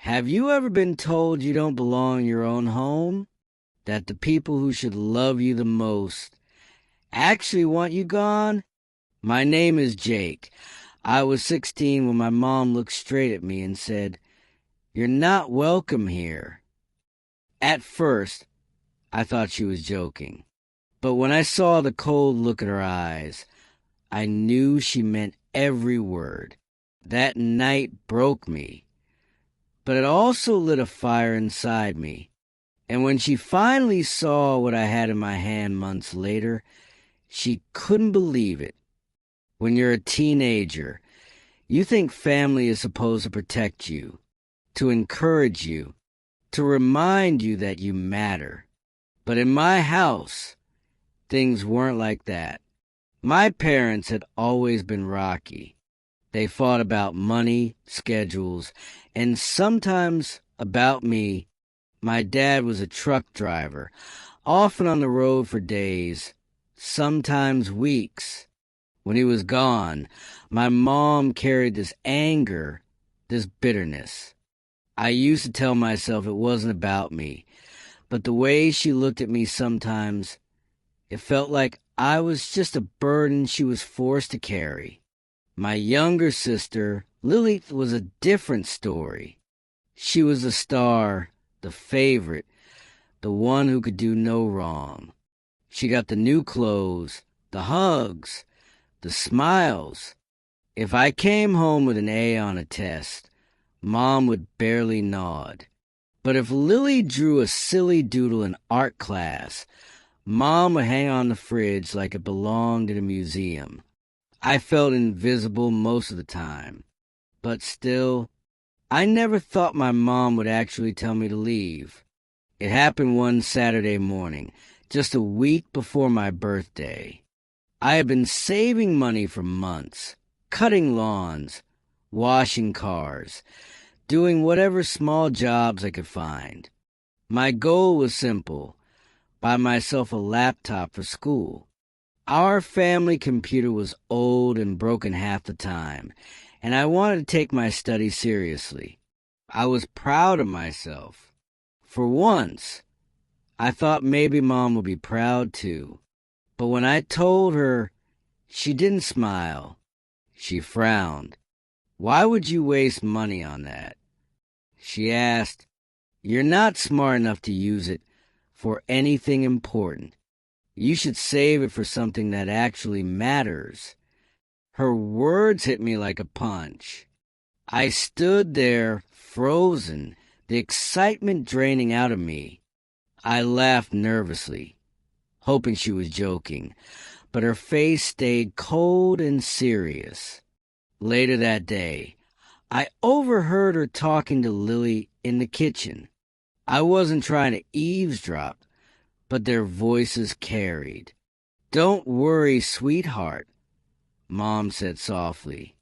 Have you ever been told you don't belong in your own home? That the people who should love you the most actually want you gone? My name is Jake. I was 16 when my mom looked straight at me and said, "You're not welcome here." At first, I thought she was joking. But when I saw the cold look in her eyes, I knew she meant every word. That night broke me, but it also lit a fire inside me. And when she finally saw what I had in my hand months later, she couldn't believe it. When you're a teenager, you think family is supposed to protect you, to encourage you, to remind you that you matter. But in my house, things weren't like that. My parents had always been rocky. They fought about money, schedules, and sometimes about me. My dad was a truck driver, often on the road for days, sometimes weeks. When he was gone, my mom carried this anger, this bitterness. I used to tell myself it wasn't about me, but the way she looked at me sometimes, it felt like I was just a burden she was forced to carry. My younger sister, Lily, was a different story. She was the star, the favorite, the one who could do no wrong. She got the new clothes, the hugs, the smiles. If I came home with an A on a test, Mom would barely nod. But if Lily drew a silly doodle in art class, Mom would hang on the fridge like it belonged in a museum. I felt invisible most of the time. But still, I never thought my mom would actually tell me to leave. It happened one Saturday morning, just a week before my birthday. I had been saving money for months, cutting lawns, washing cars, doing whatever small jobs I could find. My goal was simple: buy myself a laptop for school. Our family computer was old and broken half the time, and I wanted to take my studies seriously. I was proud of myself. For once, I thought maybe Mom would be proud too. But when I told her, she didn't smile. She frowned. "Why would you waste money on that?" She asked, "You're not smart enough to use it for anything important. You should save it for something that actually matters." Her words hit me like a punch. I stood there, frozen, the excitement draining out of me. I laughed nervously, hoping she was joking, but her face stayed cold and serious. Later that day, I overheard her talking to Lily in the kitchen. I wasn't trying to eavesdrop, but their voices carried. "Don't worry, sweetheart," Mom said softly.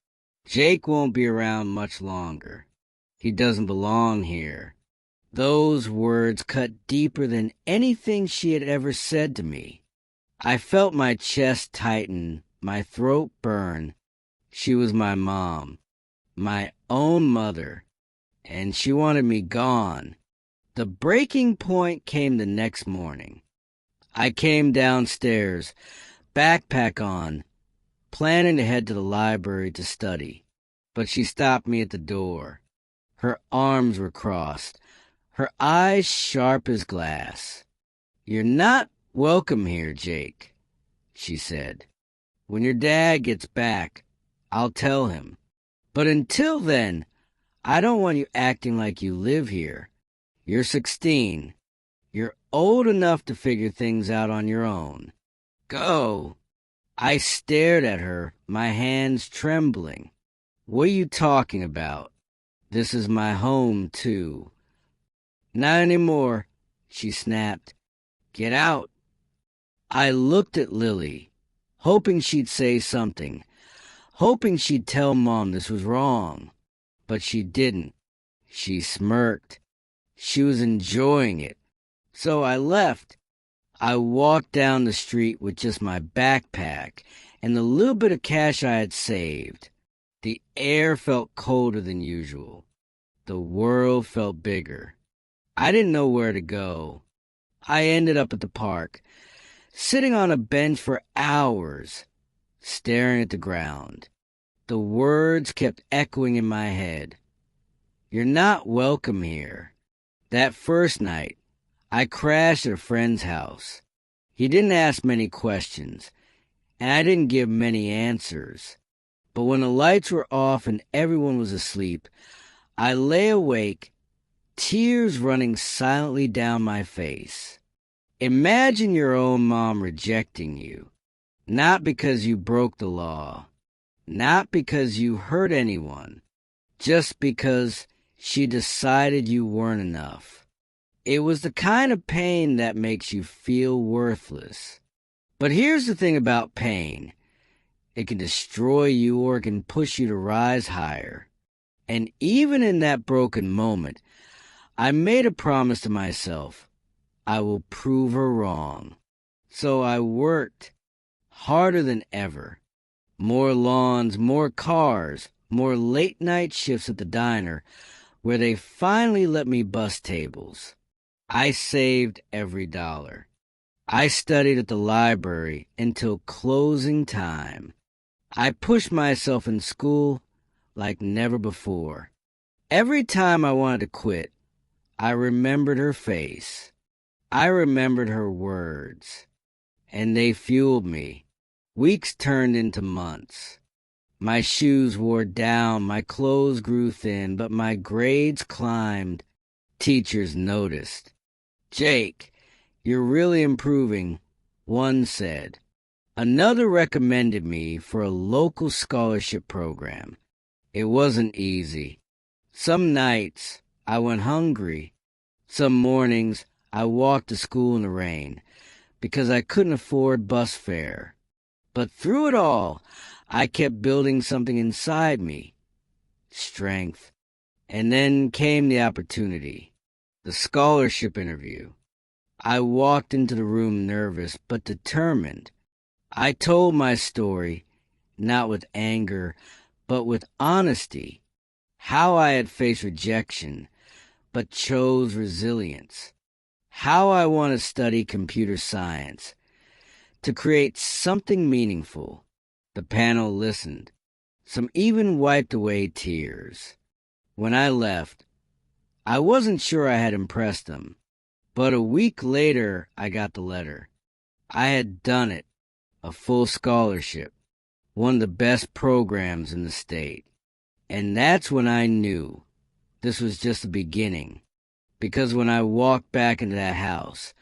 "Jake won't be around much longer. He doesn't belong here." Those words cut deeper than anything she had ever said to me. I felt my chest tighten, my throat burn. She was my mom, my own mother, and she wanted me gone. The breaking point came the next morning. I came downstairs, backpack on, planning to head to the library to study. But she stopped me at the door. Her arms were crossed, her eyes sharp as glass. "You're not welcome here, Jake," she said. "When your dad gets back, I'll tell him. But until then, I don't want you acting like you live here. You're 16. You're old enough to figure things out on your own. Go." I stared at her, my hands trembling. "What are you talking about? This is my home, too." "Not anymore," she snapped. "Get out." I looked at Lily, hoping she'd say something, hoping she'd tell Mom this was wrong. But she didn't. She smirked. She was enjoying it. So I left. I walked down the street with just my backpack and the little bit of cash I had saved. The air felt colder than usual. The world felt bigger. I didn't know where to go. I ended up at the park, sitting on a bench for hours, staring at the ground. The words kept echoing in my head. You're not welcome here. That first night, I crashed at a friend's house. He didn't ask many questions, and I didn't give many answers. But when the lights were off and everyone was asleep, I lay awake, tears running silently down my face. Imagine your own mom rejecting you, not because you broke the law, not because you hurt anyone, just because she decided you weren't enough. It was the kind of pain that makes you feel worthless. But here's the thing about pain. It can destroy you or it can push you to rise higher. And even in that broken moment, I made a promise to myself. I will prove her wrong. So I worked harder than ever. More lawns, more cars, more late-night shifts at the diner, where they finally let me bus tables. I saved every dollar. I studied at the library until closing time. I pushed myself in school like never before. Every time I wanted to quit, I remembered her face. I remembered her words. And they fueled me. Weeks turned into months. My shoes wore down, my clothes grew thin, but my grades climbed. Teachers noticed. Jake, you're really improving, one said. Another recommended me for a local scholarship program. It wasn't easy. Some nights I went hungry. Some mornings I walked to school in the rain because I couldn't afford bus fare. But through it all, I kept building something inside me. Strength. And then came the opportunity. The scholarship interview. I walked into the room nervous but determined. I told my story, not with anger, but with honesty. How I had faced rejection, but chose resilience. How I want to study computer science, to create something meaningful. The panel listened. Some even wiped away tears. When I left, I wasn't sure I had impressed them, but a week later I got the letter. I had done it, a full scholarship, one of the best programs in the state. And that's when I knew this was just the beginning, because when I walked back into that house,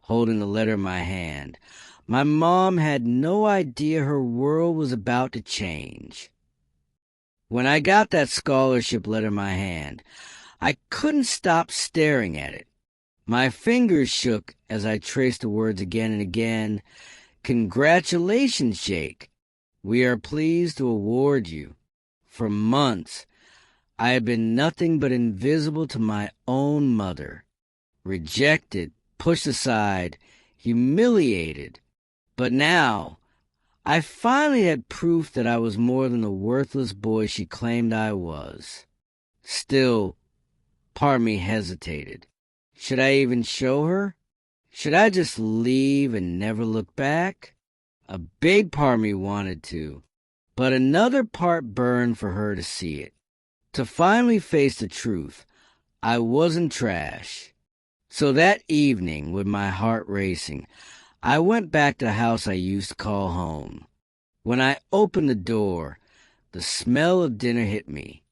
holding the letter in my hand, my mom had no idea her world was about to change. When I got that scholarship letter in my hand, I couldn't stop staring at it. My fingers shook as I traced the words again and again. Congratulations, Jake. We are pleased to award you. For months, I had been nothing but invisible to my own mother. Rejected, pushed aside, humiliated. But now, I finally had proof that I was more than the worthless boy she claimed I was. Still, part of me hesitated. Should I even show her? Should I just leave and never look back? A big part of me wanted to, but another part burned for her to see it. To finally face the truth, I wasn't trash. So that evening, with my heart racing, I went back to the house I used to call home. When I opened the door, the smell of dinner hit me.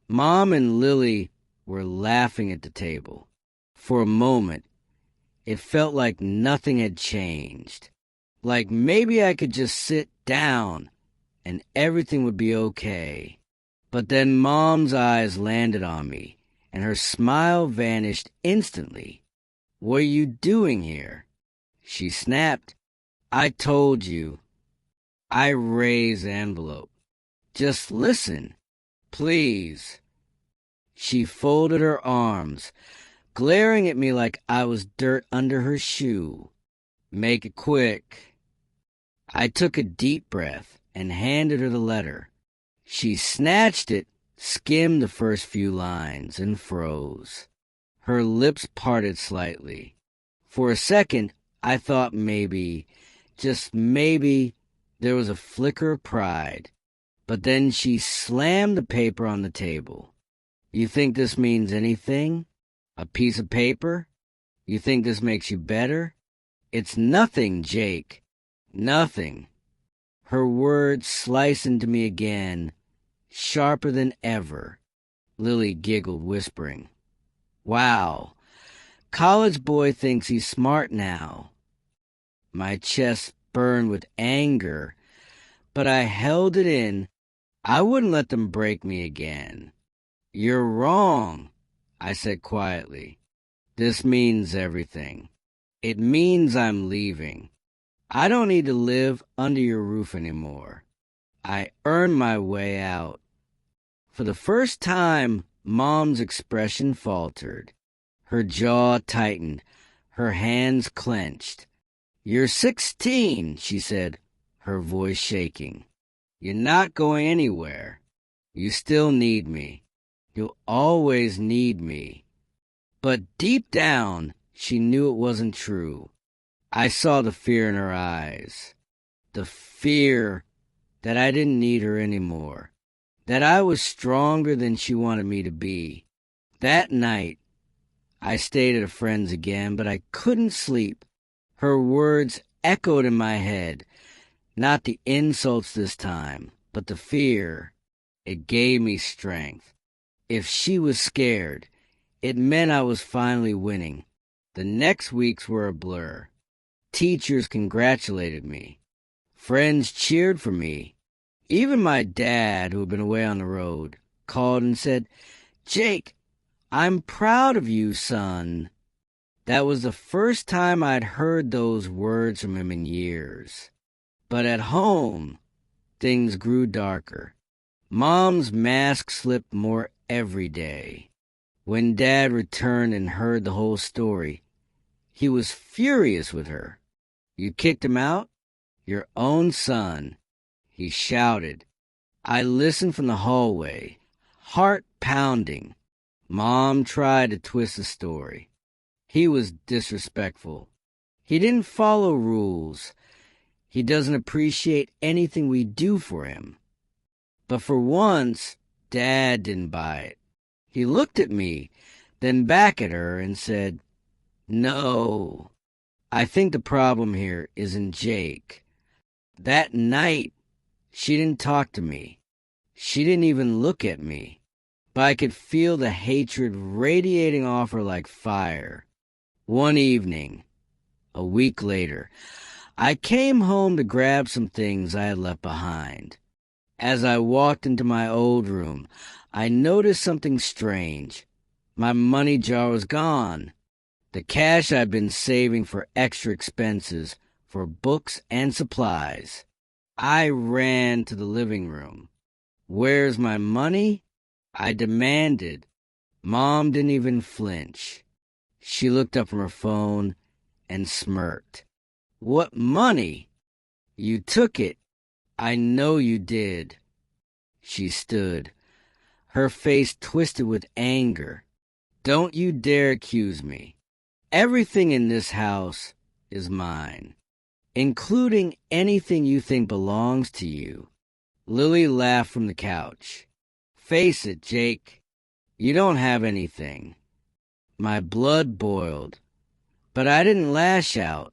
Mom and Lily were laughing at the table. For a moment, it felt like nothing had changed. Like maybe I could just sit down and everything would be okay. But then Mom's eyes landed on me, and her smile vanished instantly. What are you doing here? She snapped. I told you. I raised the envelope. Just listen, please. She folded her arms, glaring at me like I was dirt under her shoe. Make it quick. I took a deep breath and handed her the letter. She snatched it skimmed the first few lines, and froze. Her lips parted slightly. For a second, I thought maybe, just maybe, there was a flicker of pride. But then she slammed the paper on the table. You think this means anything? A piece of paper? You think this makes you better? It's nothing, Jake. Nothing. Her words sliced into me again, sharper than ever. Lily giggled, whispering, "Wow, college boy thinks he's smart now." My chest burned with anger, but I held it in. I wouldn't let them break me again. "You're wrong," I said quietly. "This means everything. It means I'm leaving. I don't need to live under your roof anymore. I earned my way out." For the first time, Mom's expression faltered. Her jaw tightened. Her hands clenched. "You're 16, she said, her voice shaking. "You're not going anywhere. You still need me. You'll always need me." But deep down, she knew it wasn't true. I saw the fear in her eyes. The fear that I didn't need her anymore. That I was stronger than she wanted me to be. That night, I stayed at a friend's again, but I couldn't sleep. Her words echoed in my head. Not the insults this time, but the fear. It gave me strength. If she was scared, it meant I was finally winning. The next weeks were a blur. Teachers congratulated me. Friends cheered for me. Even my dad, who had been away on the road, called and said, "Jake, I'm proud of you, son." That was the first time I'd heard those words from him in years. But at home, things grew darker. Mom's mask slipped more every day. When Dad returned and heard the whole story, he was furious with her. "You kicked him out? Your own son," he shouted. I listened from the hallway, heart pounding. Mom tried to twist the story. He was disrespectful. He didn't follow rules. He doesn't appreciate anything we do for him. But for once, Dad didn't buy it. He looked at me, then back at her and said, "No, I think the problem here isn't Jake." That night, she didn't talk to me. She didn't even look at me. But I could feel the hatred radiating off her like fire. One evening, a week later, I came home to grab some things I had left behind. As I walked into my old room, I noticed something strange. My money jar was gone. The cash I'd been saving for extra expenses, for books and supplies. I ran to the living room. "Where's my money?" I demanded. Mom didn't even flinch. She looked up from her phone and smirked. "What money? You took it. I know you did." She stood, her face twisted with anger. "Don't you dare accuse me. Everything in this house is mine, including anything you think belongs to you." Lily laughed from the couch. "Face it, Jake. You don't have anything." My blood boiled, but I didn't lash out.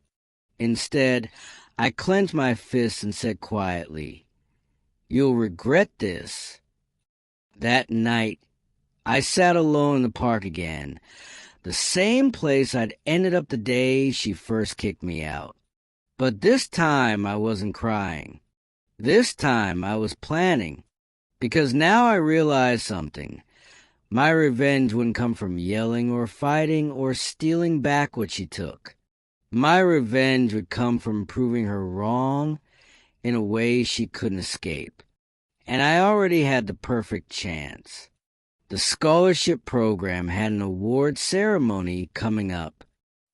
Instead, I clenched my fists and said quietly, "You'll regret this." That night, I sat alone in the park again, the same place I'd ended up the day she first kicked me out. But this time I wasn't crying. This time I was planning, because now I realized something. My revenge wouldn't come from yelling or fighting or stealing back what she took. My revenge would come from proving her wrong in a way she couldn't escape. And I already had the perfect chance. The scholarship program had an award ceremony coming up.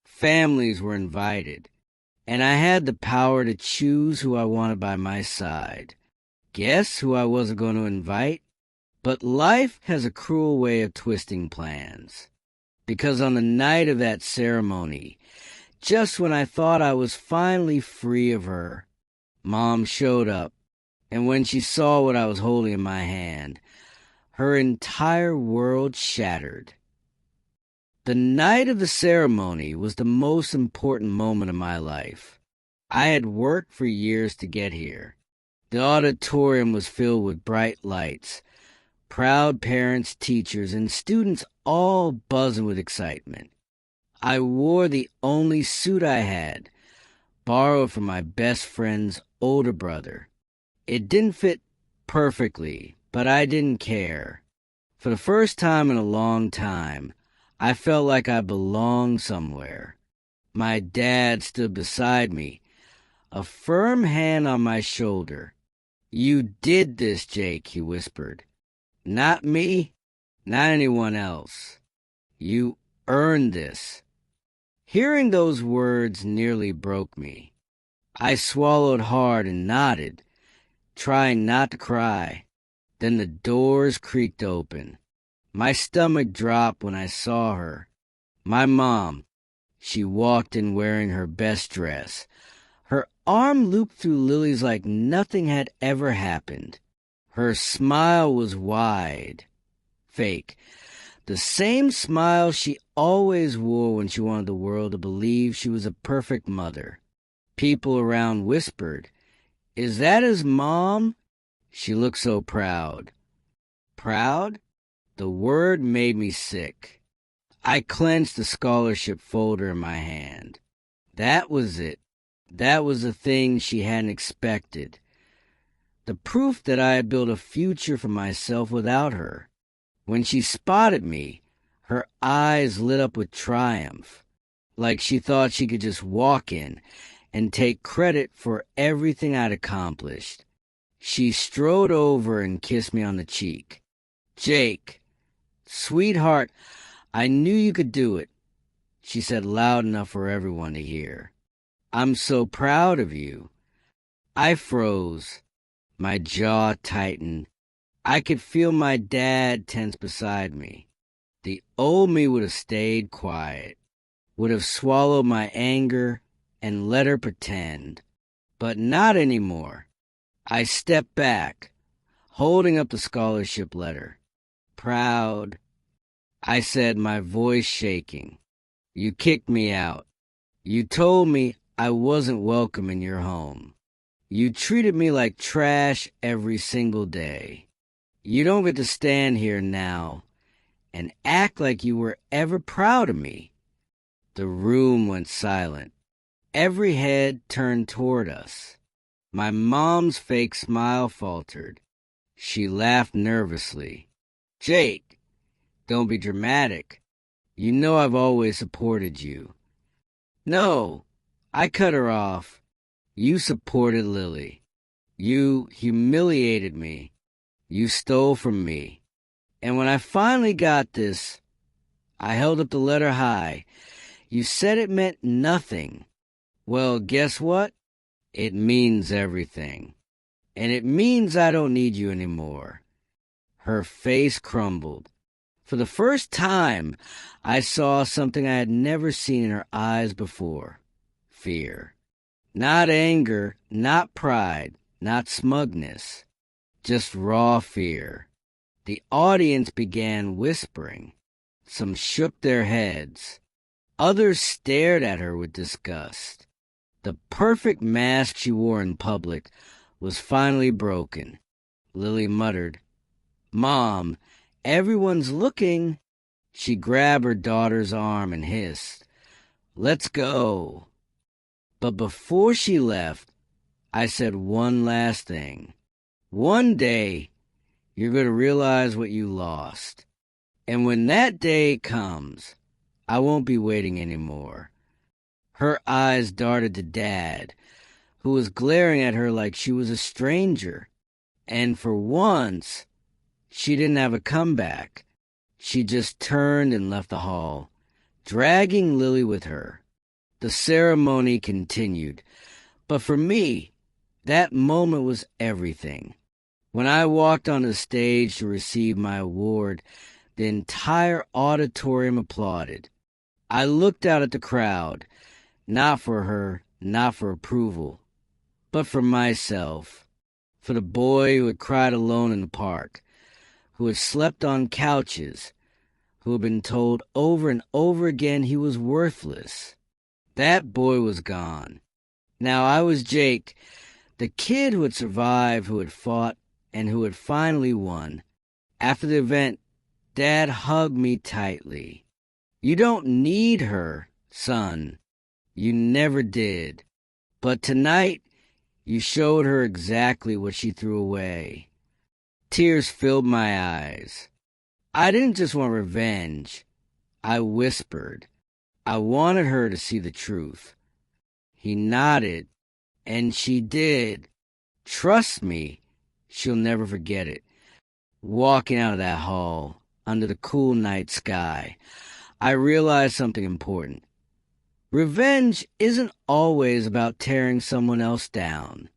Families were invited, and I had the power to choose who I wanted by my side. Guess who I wasn't going to invite? But life has a cruel way of twisting plans. Because on the night of that ceremony, just when I thought I was finally free of her, Mom showed up, and when she saw what I was holding in my hand, her entire world shattered. The night of the ceremony was the most important moment of my life. I had worked for years to get here. The auditorium was filled with bright lights, proud parents, teachers, and students all buzzing with excitement. I wore the only suit I had, borrowed from my best friend's older brother. It didn't fit perfectly, but I didn't care. For the first time in a long time, I felt like I belonged somewhere. My dad stood beside me, a firm hand on my shoulder. "You did this, Jake," he whispered. "Not me, not anyone else. You earned this." Hearing those words nearly broke me. I swallowed hard and nodded, trying not to cry. Then the doors creaked open. My stomach dropped when I saw her. My mom. She walked in wearing her best dress. Her arm looped through Lily's like nothing had ever happened. Her smile was wide. Fake. The same smile she always wore when she wanted the world to believe she was a perfect mother. People around whispered, "Is that his mom?" She looked so proud. Proud? The word made me sick. I clenched the scholarship folder in my hand. That was it. That was the thing she hadn't expected. The proof that I had built a future for myself without her. When she spotted me, her eyes lit up with triumph, like she thought she could just walk in and take credit for everything I'd accomplished. She strode over and kissed me on the cheek. "Jake, sweetheart, I knew you could do it," she said loud enough for everyone to hear. "I'm so proud of you." I froze. My jaw tightened. I could feel my dad tense beside me. The old me would have stayed quiet, would have swallowed my anger and let her pretend. But not anymore. I stepped back, holding up the scholarship letter. "Proud," I said, my voice shaking. "You kicked me out. You told me I wasn't welcome in your home. You treated me like trash every single day. You don't get to stand here now and act like you were ever proud of me." The room went silent. Every head turned toward us. My mom's fake smile faltered. She laughed nervously. "Jake, don't be dramatic. You know I've always supported you." "No," I cut her off. "You supported Lily. You humiliated me. You stole from me. And when I finally got this," I held up the letter high, "you said it meant nothing. Well, guess what? It means everything. And it means I don't need you anymore." Her face crumbled. For the first time, I saw something I had never seen in her eyes before. Fear. Not anger, not pride, not smugness. Just raw fear. The audience began whispering. Some shook their heads. Others stared at her with disgust. The perfect mask she wore in public was finally broken. Lily muttered, "Mom, everyone's looking." She grabbed her daughter's arm and hissed, "Let's go." But before she left, I said one last thing. One day, you're going to realize what you lost. And when that day comes, I won't be waiting anymore. Her eyes darted to Dad, who was glaring at her like she was a stranger. And for once, she didn't have a comeback. She just turned and left the hall, dragging Lily with her. The ceremony continued, but for me, that moment was everything. When I walked on the stage to receive my award, the entire auditorium applauded. I looked out at the crowd, not for her, not for approval, but for myself, for the boy who had cried alone in the park, who had slept on couches, who had been told over and over again he was worthless. That boy was gone. Now I was Jake, the kid who had survived, who had fought, and who had finally won. After the event, Dad hugged me tightly. "You don't need her, son. You never did. But tonight, you showed her exactly what she threw away." Tears filled my eyes. I didn't just want revenge. I whispered. I wanted her to see the truth. He nodded, and she did. Trust me, she'll never forget it. Walking out of that hall, under the cool night sky, I realized something important. Revenge isn't always about tearing someone else down.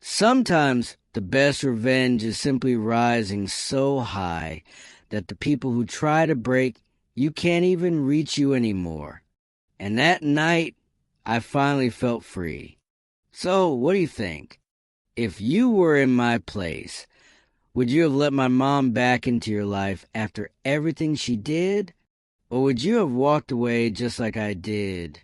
Sometimes the best revenge is simply rising so high that the people who try to break you can't even reach you anymore. And that night, I finally felt free. So, what do you think? If you were in my place, would you have let my mom back into your life after everything she did? Or would you have walked away just like I did?